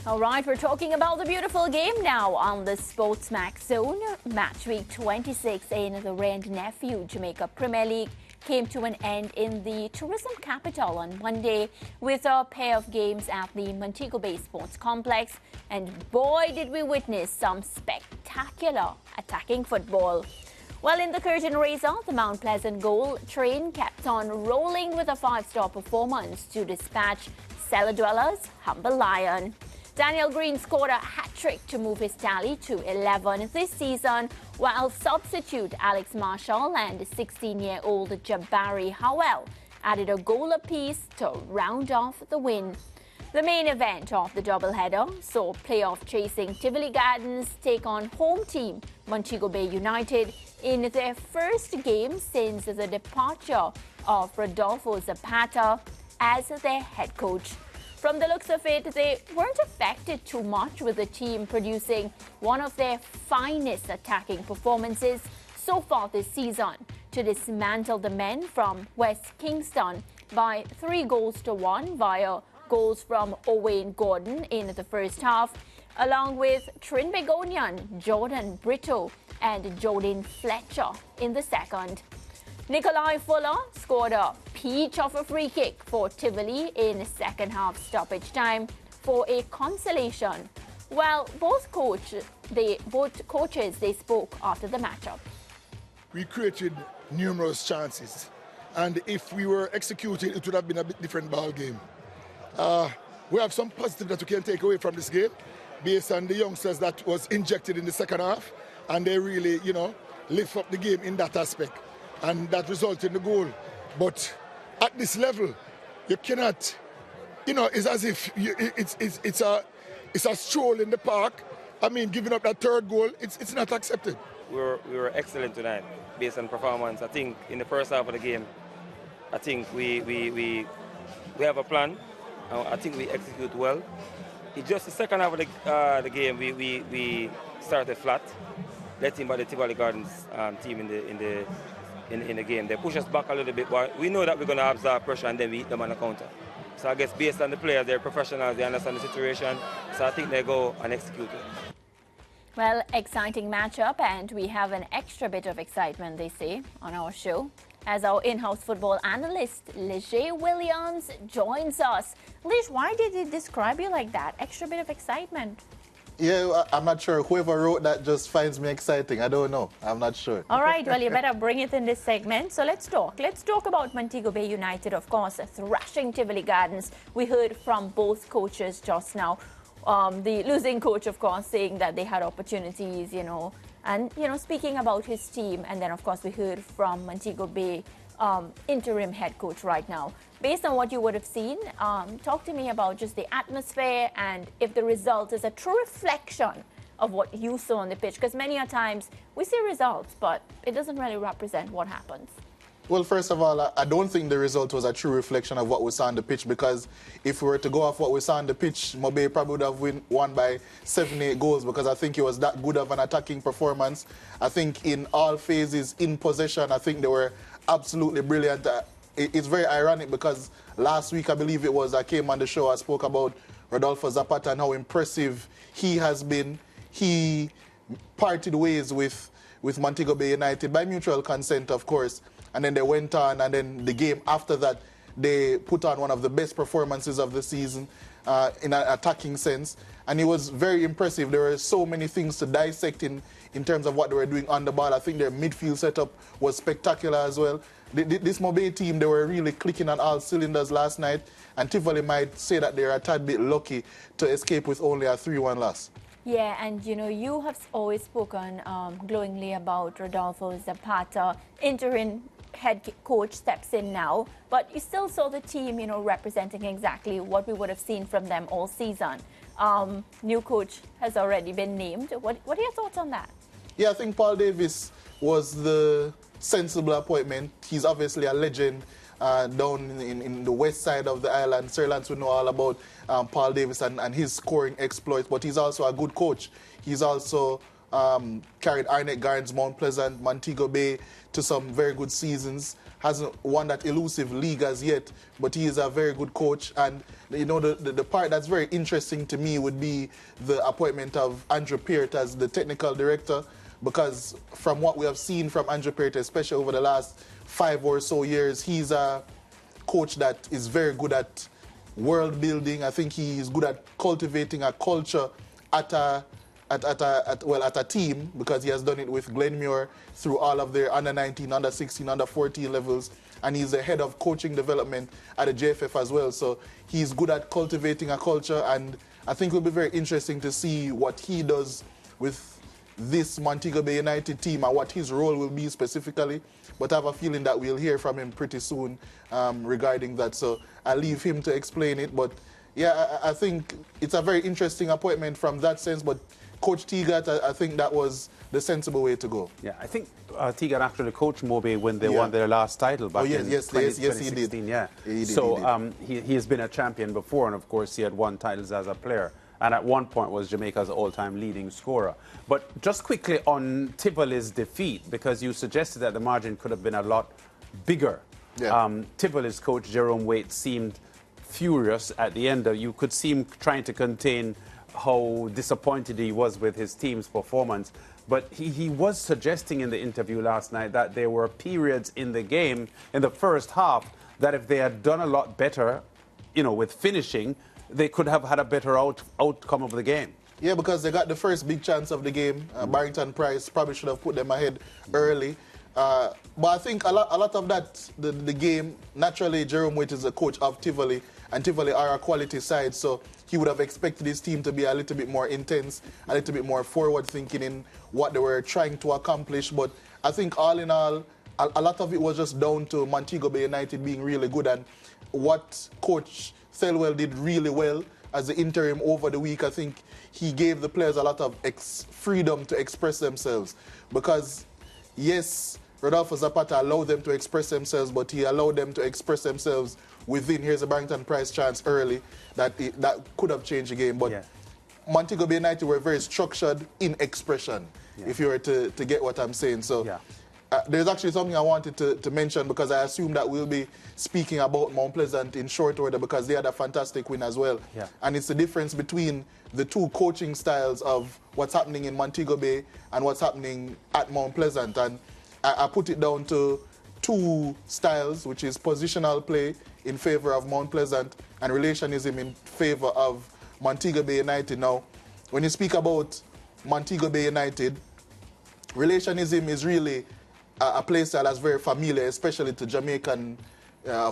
All right, we're talking about the beautiful game now on the SportsMax Zone. Match week 26 in the Rand Nephew Jamaica Premier League came to an end in the tourism capital on Monday with a pair of games at the Montego Bay Sports Complex. And boy, did we witness some spectacular attacking football. Well, in the curtain raiser, the Mount Pleasant goal train kept on rolling with a 5-star performance to dispatch cellar dwellers' humble lion. Daniel Green scored a hat-trick to move his tally to 11 this season, while substitute Alex Marshall and 16-year-old Jabari Howell added a goal apiece to round off the win. The main event of the doubleheader saw playoff-chasing Tivoli Gardens take on home team Montego Bay United in their first game since the departure of Rodolfo Zapata as their head coach. From the looks of it, they weren't affected too much, with the team producing one of their finest attacking performances so far this season to dismantle the men from West Kingston by 3-1 via goals from Arnett Gardens in the first half, along with Trinbagonian Jordan Brito and Jordan Fletcher in the second. Nikolai Fuller scored a peach of a free kick for Tivoli in second half stoppage time for a consolation. Well, both coaches spoke after the matchup. We created numerous chances, and if we were executing, it would have been a bit different ball game. We have some positive that we can take away from this game based on the youngsters that was injected in the second half, and they really, lift up the game in that aspect. And that resulted in the goal. But at this level, you cannot, it's as if it's a stroll in the park. I mean, giving up that third goal, it's not accepted. We were excellent tonight based on performance. I think in the first half of the game, I think we have a plan. I think we execute well. It's just the second half of the game, we started flat, led by the Tivoli Gardens team in the game. They push us back a little bit, but we know that we're going to absorb pressure and then we hit them on the counter. So I guess based on the players, they're professionals, they understand the situation, so I think they go and execute it. Well, exciting matchup, and we have an extra bit of excitement, they say, on our show, as our in-house football analyst, Leger Williams, joins us. Lish, why did he describe you like that? Extra bit of excitement. Yeah, I'm not sure. Whoever wrote that just finds me exciting. I don't know. I'm not sure. All right, well, you better bring it in this segment. So let's talk. Let's talk about Montego Bay United, of course, thrashing Tivoli Gardens. We heard from both coaches just now. The losing coach, of course, saying that they had opportunities, and, speaking about his team. And then, of course, we heard from Montego Bay interim head coach right now. Based on what you would have seen, talk to me about just the atmosphere and if the result is a true reflection of what you saw on the pitch. Because many a times we see results, but it doesn't really represent what happens. Well, first of all, I don't think the result was a true reflection of what we saw on the pitch, because if we were to go off what we saw on the pitch, Mobay probably would have won by 7-8 goals, because I think it was that good of an attacking performance. I think in all phases, in possession, I think they were absolutely brilliant. It's very ironic because last week, I believe it was, I came on the show, I spoke about Rodolfo Zapata and how impressive he has been. He parted ways with Montego Bay United by mutual consent, of course. And then they went on, and then the game after that, they put on one of the best performances of the season in an attacking sense. And it was very impressive. There were so many things to dissect in terms of what they were doing on the ball. I think their midfield setup was spectacular as well. This Mobay team, they were really clicking on all cylinders last night. And Tivoli might say that they're a tad bit lucky to escape with only a 3-1 loss. Yeah, and you have always spoken glowingly about Rodolfo Zapata. Interim head coach steps in now, but you still saw the team, representing exactly what we would have seen from them all season. New coach has already been named. What are your thoughts on that? Yeah, I think Paul Davis was the sensible appointment. He's obviously a legend down in the west side of the island. Sir Lance would know all about Paul Davis and his scoring exploits, but he's also a good coach. He's also carried Arnett Gardens, Mount Pleasant, Montego Bay to some very good seasons. Hasn't won that elusive league as yet, but he is a very good coach. And you know, the part that's very interesting to me would be the appointment of Andrew Peart as the technical director, because from what we have seen from Andrew Peart, especially over the last 5 or so years, he's a coach that is very good at world building. I think he is good at cultivating a culture at a team, because he has done it with Glenmuir through all of their under 19, under 16, under 14 levels, and he's the head of coaching development at the JFF as well. So he's good at cultivating a culture, and I think it will be very interesting to see what he does with this Montego Bay United team and what his role will be specifically. But I have a feeling that we'll hear from him pretty soon regarding that. So I'll leave him to explain it. But yeah, I think it's a very interesting appointment from that sense. But Coach Teagat, I think that was the sensible way to go. Yeah, I think Teagat actually coached Mobay when they won their last title back in 2016. He did. Yeah. He did, so he has been a champion before, and of course he had won titles as a player, and at one point was Jamaica's all-time leading scorer. But just quickly on Tivoli's defeat, because you suggested that the margin could have been a lot bigger. Yeah. Tivoli's coach Jerome Waite seemed furious at the end. You could see him trying to contain how disappointed he was with his team's performance. But he was suggesting in the interview last night that there were periods in the game, in the first half, that if they had done a lot better, you know, with finishing, they could have had a better outcome of the game. Yeah, because they got the first big chance of the game. Barrington Price probably should have put them ahead early. But I think a lot of that, the game, naturally Jerome Waite is a coach of Tivoli, and Tivoli are a quality side, so he would have expected his team to be a little bit more intense, a little bit more forward-thinking in what they were trying to accomplish. But I think all in all, a lot of it was just down to Montego Bay United being really good, and what Coach Thelwell did really well as the interim over the week. I think he gave the players a lot of freedom to express themselves, because yes, Rodolfo Zapata allowed them to express themselves, but he allowed them to express themselves within. Here's a Barrington Price chance early that could have changed the game. But Montego Bay United were very structured in expression, if you were to get what I'm saying. So there's actually something I wanted to mention, because I assume that we'll be speaking about Mount Pleasant in short order, because they had a fantastic win as well. And it's the difference between the two coaching styles of what's happening in Montego Bay and what's happening at Mount Pleasant. And I put it down to two styles, which is positional play in favor of Mount Pleasant and relationism in favor of Montego Bay United. Now, when you speak about Montego Bay United, relationism is really a play style that's very familiar, especially to Jamaican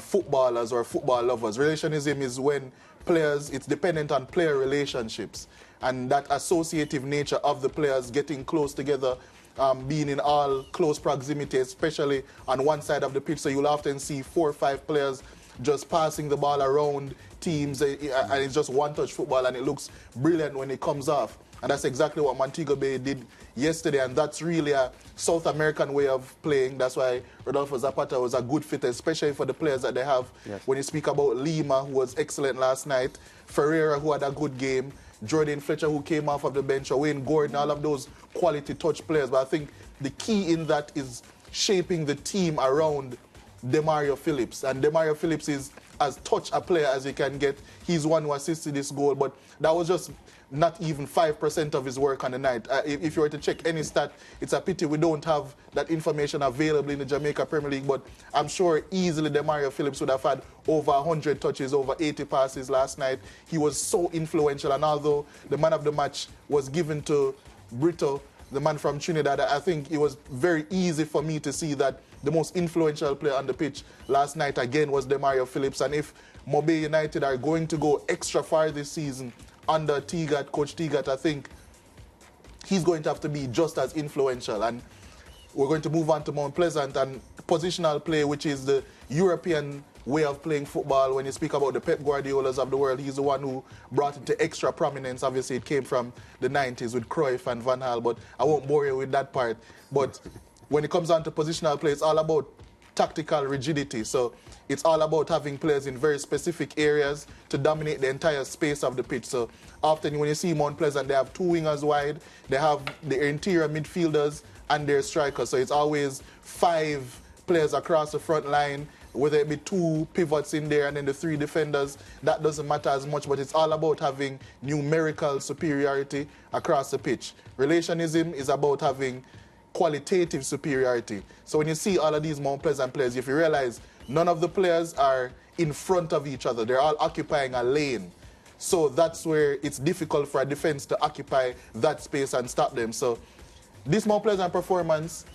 footballers or football lovers. Relationism is when players, it's dependent on player relationships and that associative nature of the players getting close together, being in all close proximity, especially on one side of the pitch. So you'll often see 4 or 5 players just passing the ball around teams, and it's just one-touch football, and it looks brilliant when it comes off. And that's exactly what Montego Bay did yesterday, and that's really a South American way of playing. That's why Rodolfo Zapata was a good fit, especially for the players that they have. When you speak about Lima, who was excellent last night, Ferreira, who had a good game, Jordan Fletcher, who came off of the bench, or Wayne Gordon, all of those quality touch players. But I think the key in that is shaping the team around Demario Phillips. And Demario Phillips is as touch a player as you can get. He's one who assisted this goal, but that was just not even 5% of his work on the night. If you were to check any stat, it's a pity we don't have that information available in the Jamaica Premier League, but I'm sure easily Demario Phillips would have had over 100 touches, over 80 passes last night. He was so influential, and although the man of the match was given to Brito, the man from Trinidad, I think it was very easy for me to see that the most influential player on the pitch last night again was Demario Phillips. And if Mobay United are going to go extra far this season under Teagat, Coach Teagat, I think he's going to have to be just as influential. And we're going to move on to Mount Pleasant and positional play, which is the European way of playing football. When you speak about the Pep Guardiolas of the world, he's the one who brought it to extra prominence. Obviously, it came from the 90s with Cruyff and Van Gaal, but I won't bore you with that part. But when it comes down to positional play, it's all about tactical rigidity. So it's all about having players in very specific areas to dominate the entire space of the pitch. So often when you see Mount Pleasant, they have two wingers wide, they have the interior midfielders and their strikers. So it's always 5 players across the front line, whether it be 2 pivots in there and then the 3 defenders. That doesn't matter as much, but it's all about having numerical superiority across the pitch. Relationism is about having qualitative superiority. So when you see all of these Mount Pleasant players, if you realize none of the players are in front of each other, they're all occupying a lane. So that's where it's difficult for a defense to occupy that space and stop them. So this Mount Pleasant performance,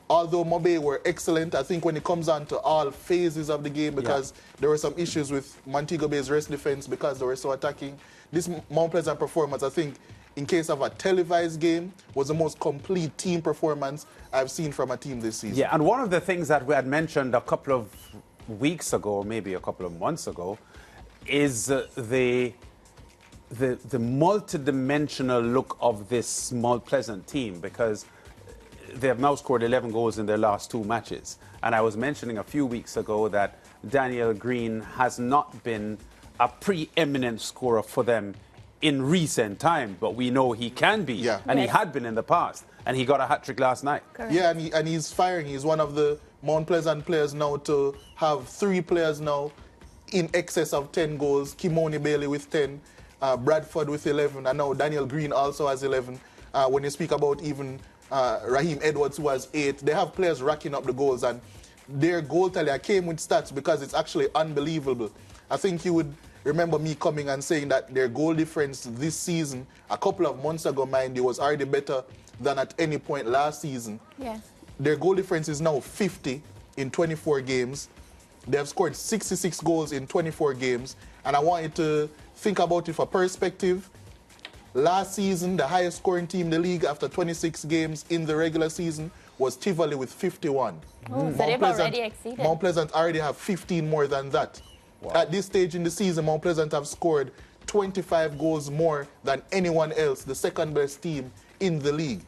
although Mobay were excellent, I think when it comes on to all phases of the game, because there were some issues with Montego Bay's rest defense because they were so attacking, this Mount Pleasant performance, I think, in case of a televised game, was the most complete team performance I've seen from a team this season. Yeah, and one of the things that we had mentioned a couple of weeks ago, maybe a couple of months ago, is the multi-dimensional look of this Mount Pleasant team, because they have now scored 11 goals in their last 2 matches. And I was mentioning a few weeks ago that Daniel Green has not been a preeminent scorer for them in recent time, but we know he can be. Yeah. And Yes. he had been in the past. And he got a hat-trick last night. Correct. Yeah, and he's firing. He's one of the Mount Pleasant players now to have 3 players now in excess of 10 goals. Kimoni Bailey with 10, Bradford with 11, and now Daniel Green also has 11. When you speak about even Raheem Edwards, who has 8, they have players racking up the goals, and their goal tally, I came with stats because it's actually unbelievable. I think you would remember me coming and saying that their goal difference this season, a couple of months ago, mind you, was already better than at any point last season. Yes. Their goal difference is now 50 in 24 games. They have scored 66 goals in 24 games. And I want you to think about it for perspective. Last season, the highest scoring team in the league after 26 games in the regular season was Tivoli with 51. Oh, so they've already exceeded. Mount Pleasant already have 15 more than that. Wow. At this stage in the season, Mount Pleasant have scored 25 goals more than anyone else, the second best team in the league.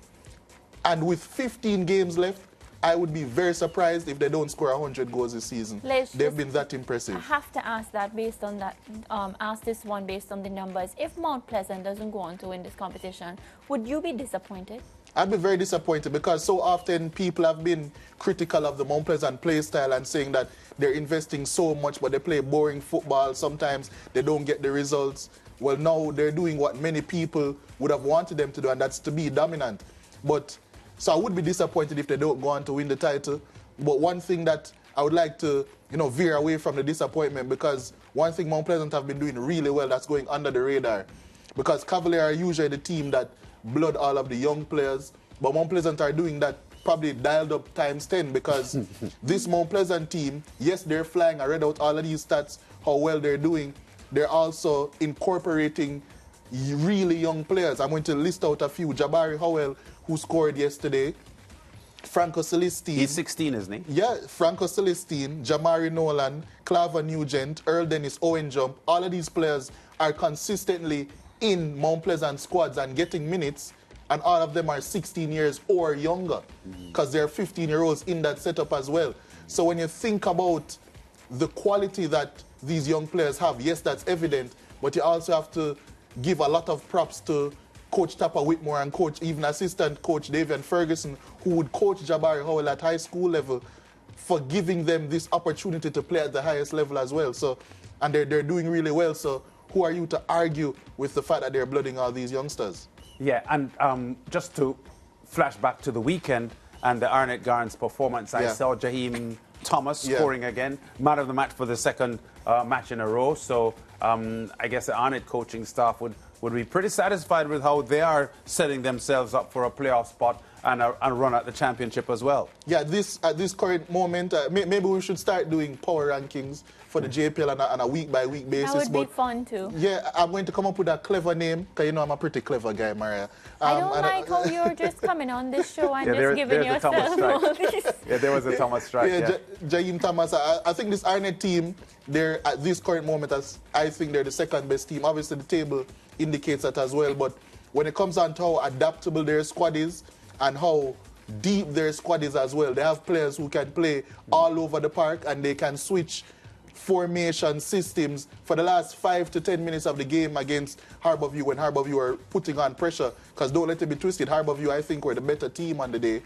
And with 15 games left, I would be very surprised if they don't score 100 goals this season. They've been that impressive. I have to ask that based on that, ask this one based on the numbers. If Mount Pleasant doesn't go on to win this competition, would you be disappointed? I'd be very disappointed because so often people have been critical of the Mount Pleasant play style and saying that they're investing so much but they play boring football. Sometimes they don't get the results. Well, now they're doing what many people would have wanted them to do, and that's to be dominant. So I would be disappointed if they don't go on to win the title. But one thing that I would like to, veer away from the disappointment, because one thing Mount Pleasant have been doing really well that's going under the radar, because Cavalier are usually the team that blood all of the young players, but Mount Pleasant are doing that probably dialed up times 10, because this Mount Pleasant team, yes, they're flying. I read out all of these stats, how well they're doing. They're also incorporating really young players. I'm going to list out a few. Jabari Howell, who scored yesterday. Franco Celestine. He's 16, isn't he? Yeah, Franco Celestine, Jamari Nolan, Claver Nugent, Earl Dennis, Owen Jump. All of these players are consistently in Mount Pleasant squads and getting minutes, and all of them are 16 years or younger, because there are 15-year-olds in that setup as well. So when you think about the quality that these young players have, yes, that's evident, but you also have to give a lot of props to Coach Tapper Whitmore and even assistant coach Davian Ferguson, who would coach Jabari Howell at high school level, for giving them this opportunity to play at the highest level as well. So, and they're doing really well. So who are you to argue with the fact that they're blooding all these youngsters? Yeah, and just to flash back to the weekend and the Arnett Gardens performance, I saw Jaheim Thomas scoring again, man of the match for the second match in a row. So I guess the Arnett coaching staff would be pretty satisfied with how they are setting themselves up for a playoff spot and a run at the championship as well. Yeah, at this current moment, maybe we should start doing power rankings for the JPL on a week-by-week basis. That would be fun too. Yeah, I'm going to come up with a clever name, because I'm a pretty clever guy, Maria. I don't like how you're just coming on this show and just giving yourself all this. Yeah, there was a Thomas strike. Jaheim Thomas. I think this Arnett team, they're at this current moment, I think they're the second best team. Obviously, the table indicates that as well. But when it comes down to how adaptable their squad is and how deep their squad is as well. They have players who can play all over the park, and they can switch formation systems for the last 5 to 10 minutes of the game against Harborview when Harborview are putting on pressure. Because don't let it be twisted, Harborview, I think, were the better team on the day.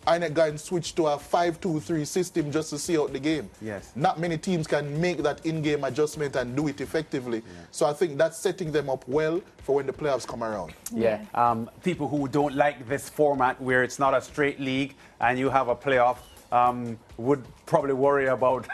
Arnett Gardens switched to a 5-2-3 system just to see out the game. Yes. Not many teams can make that in-game adjustment and do it effectively. So I think that's setting them up well for when the playoffs come around. Yeah. People who don't like this format where it's not a straight league and you have a playoff would probably worry about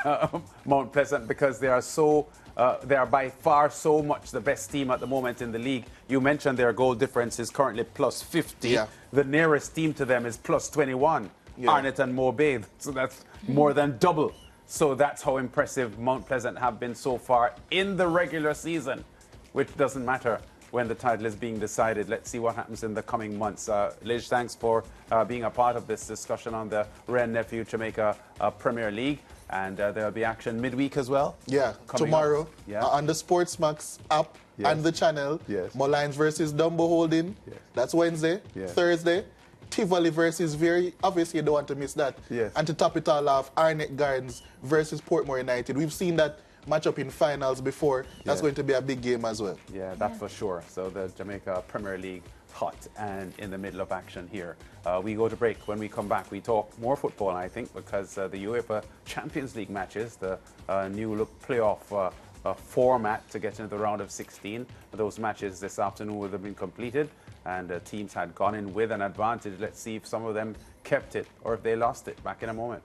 Mount Pleasant because they are by far so much the best team at the moment in the league. You mentioned their goal difference is currently plus 50. Yeah. The nearest team to them is plus 21, Arnett and Mobay. So that's more than double. So that's how impressive Mount Pleasant have been so far in the regular season, which doesn't matter when the title is being decided. Let's see what happens in the coming months. Liz, thanks for being a part of this discussion on the Wren Nephew Jamaica Premier League. And there'll be action midweek as well. Yeah, tomorrow on the SportsMax app and the channel. Moulins versus Dumbo Holding. That's Wednesday. Thursday, Tivoli versus Very. Obviously, you don't want to miss that. And to top it all off, Arnett Gardens versus Portmore United. We've seen that matchup in finals before. That's going to be a big game as well. Yeah, that's for sure. So the Jamaica Premier League hot and in the middle of action here. We go to break. When we come back, we talk more football, I think, because the UEFA Champions League matches, the new look playoff format to get into the round of 16. Those matches this afternoon would have been completed, and teams had gone in with an advantage. Let's see if some of them kept it or if they lost it. Back in a moment.